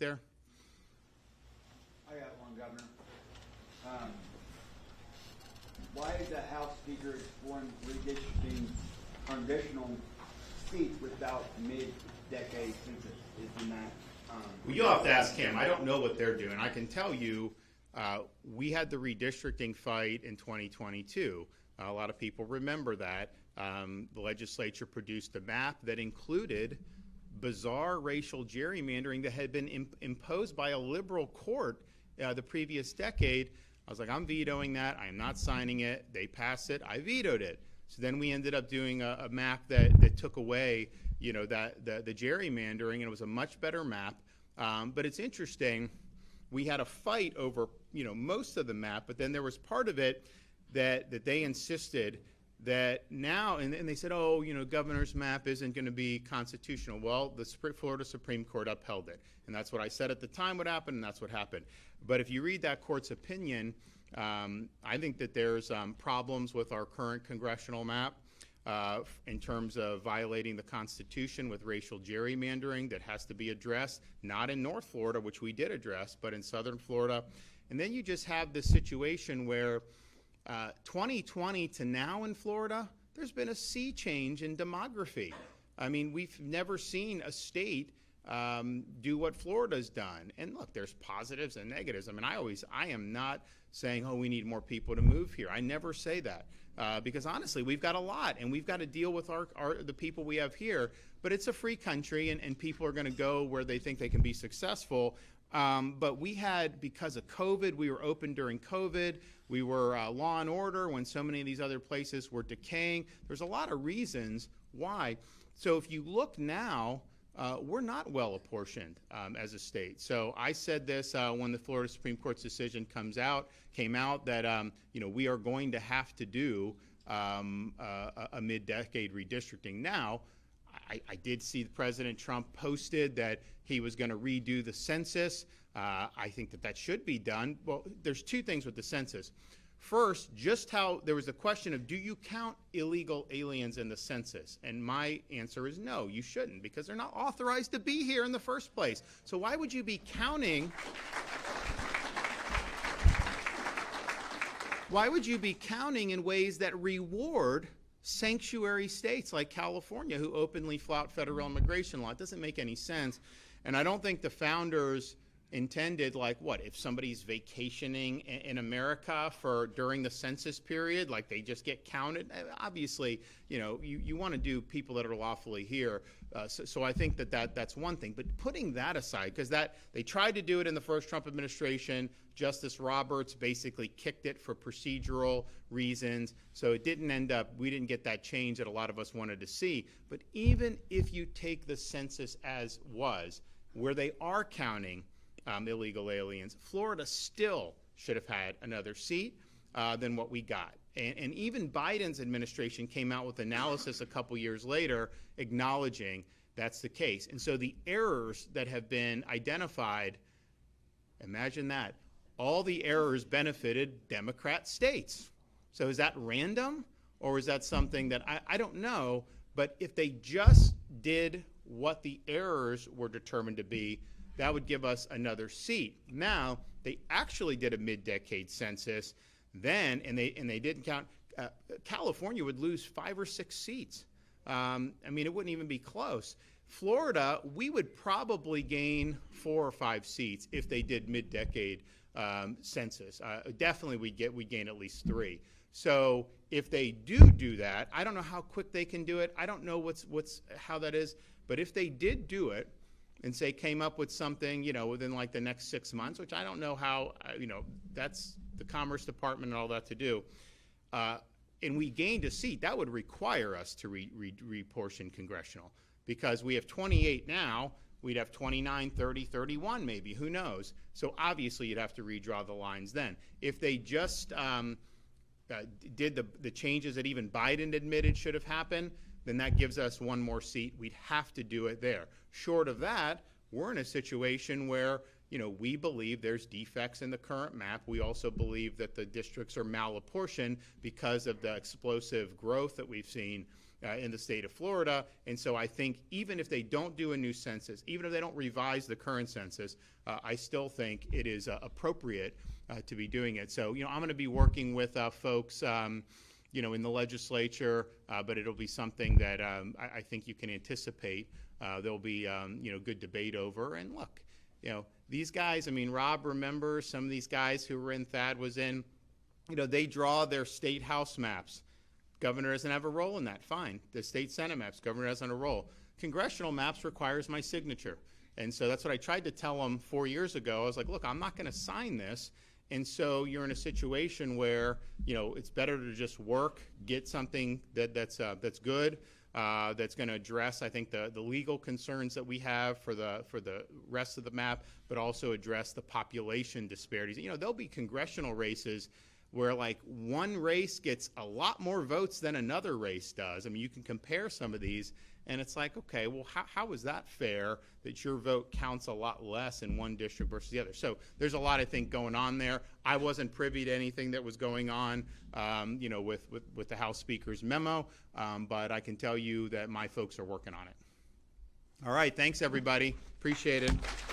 there? I got one, Governor. Why is the House Speaker exploring redistricting congressional seats without mid-decade census? Isn't that? Well, you'll have to ask him. I don't know what they're doing. I can tell you we had the redistricting fight in 2022. A lot of people remember that. The legislature produced a map that included bizarre racial gerrymandering that had been imposed by a liberal court the previous decade. I was like, I'm vetoing that. I am not signing it. They passed it. I vetoed it. So then we ended up doing a map that took away, the gerrymandering, and it was a much better map. But it's interesting. We had a fight over, most of the map, but then there was part of it that they insisted that now, and they said, governor's map isn't going to be constitutional. Well, the Florida Supreme Court upheld it. And that's what I said at the time would happen, and that's what happened. But if you read that court's opinion, I think that there's problems with our current congressional map in terms of violating the Constitution with racial gerrymandering that has to be addressed, not in North Florida, which we did address, but in Southern Florida. And then you just have this situation where 2020 to now in Florida, there's been a sea change in demography. I mean, we've never seen a state do what Florida's done. And look, there's positives and negatives. I mean, I am not saying, we need more people to move here. I never say that because honestly, we've got a lot, and we've got to deal with the people we have here. But it's a free country, and people are going to go where they think they can be successful. But we had, because of COVID, we were open during COVID. We were law and order when so many of these other places were decaying. There's a lot of reasons why. So if you look now, we're not well apportioned as a state. So I said this when the Florida Supreme Court's decision came out that we are going to have to do a mid-decade redistricting. Now, I did see President Trump posted that he was going to redo the census. I think that should be done. Well, there's two things with the census. First, just how there was a question of, do you count illegal aliens in the census? And my answer is no, you shouldn't, because they're not authorized to be here in the first place. So why would you be counting? Why would you be counting in ways that reward sanctuary states like California who openly flout federal immigration law? It doesn't make any sense. And I don't think the founders intended, if somebody's vacationing in America during the census period, they just get counted. Obviously, you want to do people that are lawfully here. So I think that's one thing. But putting that aside, because they tried to do it in the first Trump administration, Justice Roberts basically kicked it for procedural reasons. So it didn't end up, we didn't get that change that a lot of us wanted to see. But even if you take the census as was, where they are counting illegal aliens, Florida still should have had another seat than what we got. And even Biden's administration came out with analysis a couple years later acknowledging that's the case. And so the errors that have been identified, imagine that, all the errors benefited Democrat states. So is that random, or is that something that I don't know, but if they just did what the errors were determined to be, that would give us another seat. Now, they actually did a mid-decade census then, and they didn't count. California would lose 5 or 6 seats. It wouldn't even be close. Florida, we would probably gain 4 or 5 seats if they did mid-decade census. Definitely we'd gain at least 3. So if they do that, I don't know how quick they can do it. I don't know how that is. But if they did do it, and say came up with something, within the next 6 months, which I don't know how, that's the Commerce Department and all that to do, and we gained a seat, that would require us to reportion congressional, because we have 28 now, we'd have 29, 30, 31 maybe, who knows? So obviously you'd have to redraw the lines then. If they just did the changes that even Biden admitted should have happened, then that gives us 1 more seat. We'd have to do it there. Short of that, we're in a situation where, we believe there's defects in the current map. We also believe that the districts are malapportioned because of the explosive growth that we've seen in the state of Florida. And so I think even if they don't do a new census, even if they don't revise the current census, I still think it is appropriate to be doing it. So, I'm going to be working with folks, in the legislature, but it'll be something that I think you can anticipate there'll be, good debate over. And look, these guys, Rob remembers some of these guys who were in, Thad was in, they draw their state house maps. Governor doesn't have a role in that. Fine. The state Senate maps, governor doesn't have a role. Congressional maps requires my signature. And so that's what I tried to tell them 4 years ago. I was like, look, I'm not going to sign this. And so you're in a situation where, it's better to just work, get something that's good, that's going to address, I think, the legal concerns that we have for the rest of the map, but also address the population disparities. There'll be congressional races where like one race gets a lot more votes than another race does. You can compare some of these, and it's like, okay, well, how is that fair that your vote counts a lot less in one district versus the other? So there's a lot, I think, going on there. I wasn't privy to anything that was going on, with the House Speaker's memo, but I can tell you that my folks are working on it. All right, thanks, everybody. Appreciate it.